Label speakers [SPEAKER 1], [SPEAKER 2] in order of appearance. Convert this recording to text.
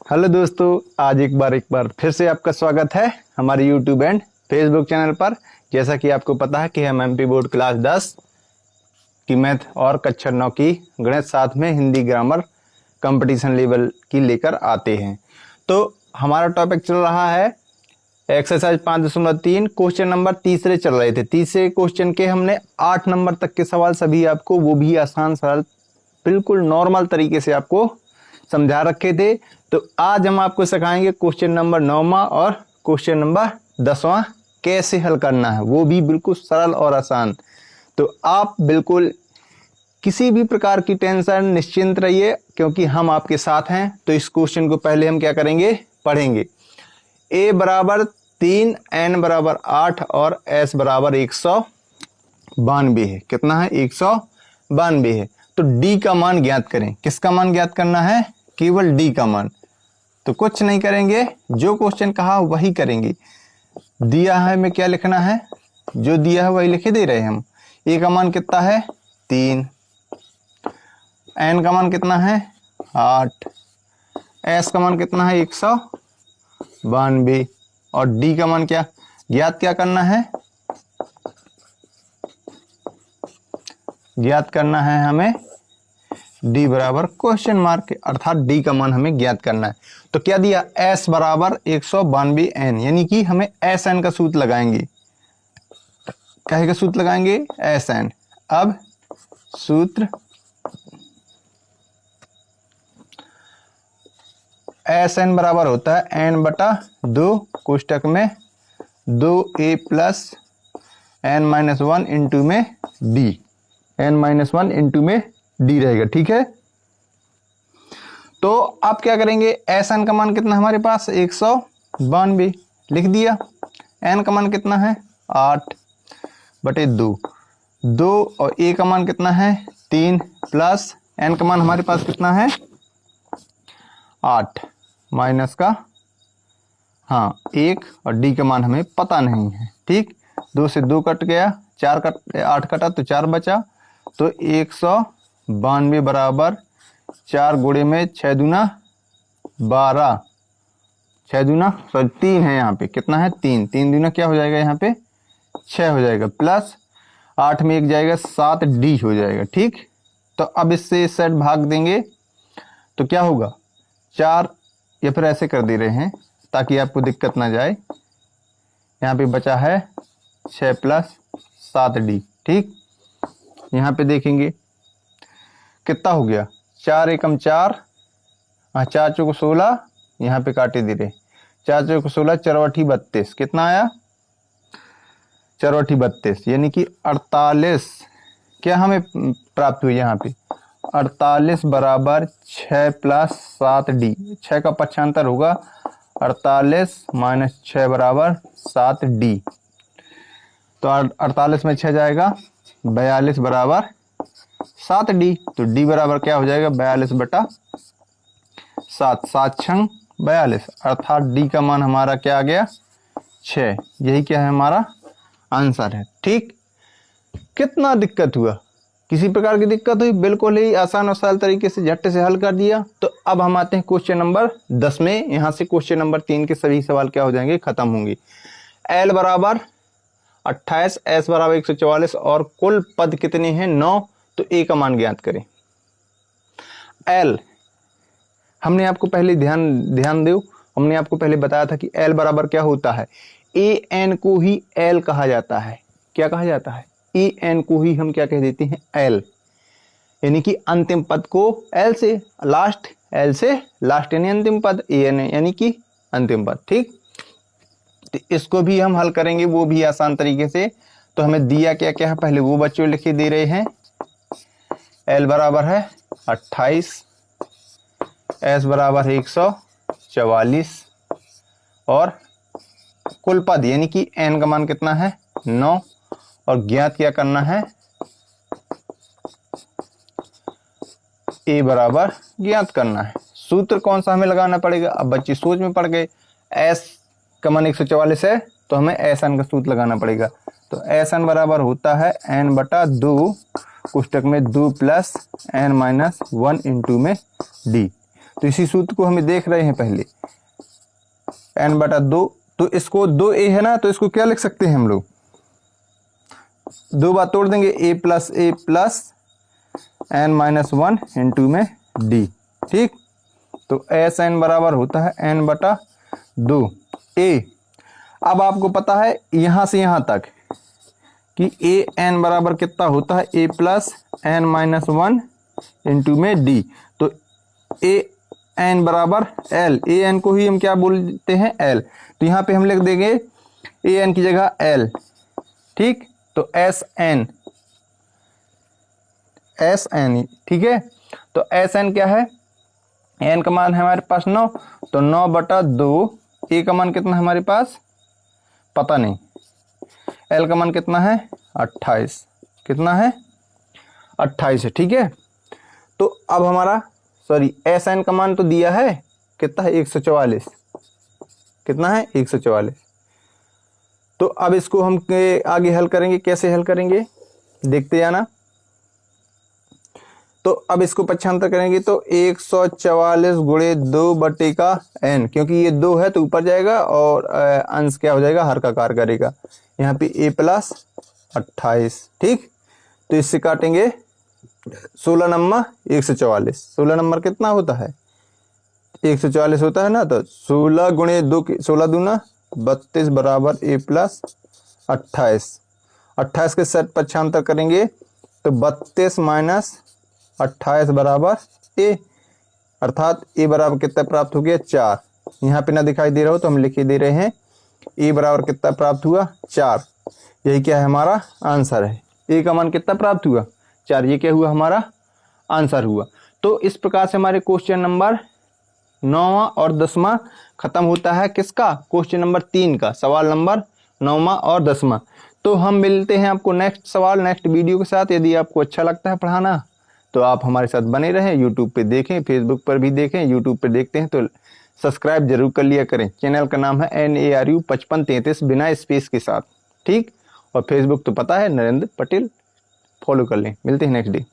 [SPEAKER 1] Hello दोस्तों, आज एक बार फिर से आपका स्वागत है हमारे यूट्यूब एंड फेसबुक चैनल पर। जैसा कि आपको पता है कि हम एमपी बोर्ड क्लास 10 की मैथ और कक्षा 9 की गणित साथ में हिंदी ग्रामर कंपटीशन लेवल की लेकर आते हैं। तो हमारा टॉपिक चल रहा है एक्सरसाइज 5.3, क्वेश्चन नंबर तीसरे चल रहे थे। तीसरे क्वेश्चन के हमने 8 नंबर तक के सवाल सभी आपको, वो भी आसान सरल बिल्कुल नॉर्मल तरीके से आपको समझा रखे थे। तो आज हम आपको सिखाएंगे क्वेश्चन नंबर 9वां और क्वेश्चन नंबर 10वां कैसे हल करना है, वो भी बिल्कुल सरल और आसान। तो आप बिल्कुल किसी भी प्रकार की टेंशन निश्चिंत रहिए, क्योंकि हम आपके साथ हैं। तो इस क्वेश्चन को पहले हम क्या करेंगे, पढ़ेंगे। a बराबर 3, n बराबर 8 और s बराबर 192 है। कितना है? 192 है। तो d का मान ज्ञात करें। किसका मान ज्ञात करना है? केवल d का मान। तो कुछ नहीं करेंगे, जो क्वेश्चन कहा वही करेंगे। दिया है हमें क्या लिखना है, जो दिया है वही लिखे दे रहे हैं हम। a का मान कितना है? 3, n का मान कितना है? 8, s का मान कितना है? 192 और d का मान क्या ज्ञात करना है? ज्ञात करना है हमें d बराबर क्वेश्चन मार्क, अर्थात d का मान हमें ज्ञात करना है। तो क्या दिया? s बराबर 192 n, यानी कि हमें sn का सूत्र लगाएंगे। क्या का सूत्र लगाएंगे? sn। अब सूत्र sn बराबर होता है n बटा 2 कोष्टक में 2a प्लस n-1 इंटू में d, n-1 इंटू में d रहेगा। ठीक है, तो आप क्या करेंगे? sn का मान कितना हमारे पास? 192 लिख दिया। n का मान कितना है? 8 बटे 2 और a का मान कितना है? 3 प्लस n का मान हमारे पास कितना है? 8 माइनस का 1 और d का मान हमें पता नहीं है। ठीक, 2 से 2 कट गया, 8 कटा तो 4 बचा। तो 192 बराबर 4 गुणे में 6 दूना 12, 6 दूना 3 है यहाँ पे। कितना है? 3 दूना क्या हो जाएगा? यहाँ पे 6 हो जाएगा, प्लस 8 में 1 जाएगा, 7 डी हो जाएगा। ठीक, तो अब इससे इस साइड भाग देंगे तो क्या होगा? 4, या फिर ऐसे कर दे रहे हैं ताकि आपको दिक्कत ना जाए। यहाँ पे बचा है 6 प्लस 7 डी। ठीक, यहाँ पे देखेंगे कितना हो गया? 4 एकम 4, 4 चौको 16, यहाँ पे काटे दे रहे। 4 चौको 16, 4 32, कितना आया? 4 32, यानी कि 48 क्या हमें प्राप्त हुई यहाँ पे? 48 बराबर 6 प्लस 7 डी। 6 का पक्षांतर होगा 48 माइनस 6 बराबर 7 डी। तो 48 में 6 जाएगा, 42 बराबर 7 डी। तो डी बराबर क्या हो जाएगा? 42 बटा 7, 7 छंग 42, अर्थात डी का मान हमारा क्या आ गया? 6। यही क्या है? हमारा आंसर है। ठीक, कितना दिक्कत हुआ? किसी प्रकार की दिक्कत हुई? बिल्कुल ही आसान और सरल तरीके से झट से हल कर दिया। तो अब हम आते हैं क्वेश्चन नंबर 10 में। यहाँ से क्वेश्चन नंबर 3 के सभी सवाल क्या हो जाएंगे? खत्म होंगे। L बराबर 28, S बराबर 144 और कुल पद कितने हैं? 9। तो A का मान ज्ञात करें। L हमने आपको पहले ध्यान दो, हमने आपको पहले बताया था कि L बराबर क्या होता है? AN को ही L कहा जाता है। क्या कहा जाता है? AN को ही हम क्या कह देते हैं? L, यानी कि अंतिम पद को L से लास्ट यानी अंतिम पद, AN यानी कि अंतिम पद। ठीक, तो इसको भी हम हल करेंगे, वो भी आसान तरीके से। तो हमें दिया क्या क्या है पहले वो बच्चों लिखे दे रहे हैं। L बराबर है 28, S बराबर है 144 और कुल पद यानी कि n का मान कितना है? 9 और ज्ञात क्या करना है? A बराबर ज्ञात करना है। सूत्र कौन सा हमें लगाना पड़ेगा? अब बच्चे सोच में पड़ गए। S का मान 144 है तो हमें SN का सूत्र लगाना पड़ेगा। तो SN बराबर होता है n बटा 2 कोष्टक में 2 प्लस n-1 इंटू में d। तो इसी सूत्र को हमें देख रहे हैं पहले, n/2। तो इसको 2a है ना, तो इसको क्या लिख सकते हैं हम लोग, 2 बार तोड़ देंगे, a प्लस n-1 इंटू में d। ठीक, तो Sn बराबर होता है n/2 a। अब आपको पता है यहां से यहां तक कि an बराबर कितना होता है, a प्लस n-1 इंटू में d। तो an बराबर l, an को ही हम क्या बोलते हैं, l। तो यहाँ पे हम लिख देंगे an की जगह l। ठीक, तो Sn, ठीक है। तो Sn क्या है, n का मान है हमारे पास 9, तो 9/2। a का मान कितना है हमारे पास, पता नहीं। l का मान कितना है, 28। कितना है, 28 है। ठीक है, तो अब हमारा Sn का मान तो दिया है, कितना है, 144। कितना है, 144। तो अब इसको हम आगे हल करेंगे, कैसे हल करेंगे देखते जाना। तो अब इसको पक्षांतर करेंगे तो 144 गुणे 2/n, क्योंकि ये 2 है तो ऊपर जाएगा और अंश क्या हो जाएगा, हर का कार्य करेगा। यहाँ पे a प्लस 28। ठीक, तो इससे काटेंगे 16 नंबर 144। 16 नंबर कितना होता है, 144 होता है ना। तो 16 गुणे 2, 16 दूना 32 बराबर a प्लस 28। 28 के साथ पक्षांतर करेंगे तो 32 माइनस 28 बराबर a, अर्थात a बराबर कितना प्राप्त हो गया, 4। यहाँ पे ना दिखाई दे रहा हो तो हम लिख ही दे रहे हैं, a बराबर कितना प्राप्त हुआ, 4। यही क्या है, हमारा आंसर है। a का मान कितना प्राप्त हुआ, 4। ये क्या हुआ, हमारा आंसर हुआ। तो इस प्रकार से हमारे क्वेश्चन नंबर 9वां और 10वां खत्म होता है। किसका, क्वेश्चन नंबर 3 का, सवाल नंबर 9वां और 10वां। तो हम मिलते हैं आपको नेक्स्ट सवाल, नेक्स्ट वीडियो के साथ। यदि आपको अच्छा लगता है पढ़ाना तो आप हमारे साथ बने रहें। यूट्यूब पे देखें, फेसबुक पर भी देखें। यूट्यूब पे देखते हैं तो सब्सक्राइब जरूर कर लिया करें। चैनल का नाम है NARU 5533 बिना स्पेस के साथ। ठीक, और फेसबुक तो पता है, नरेंद्र पटेल, फॉलो कर लें। मिलते हैं नेक्स्ट डे।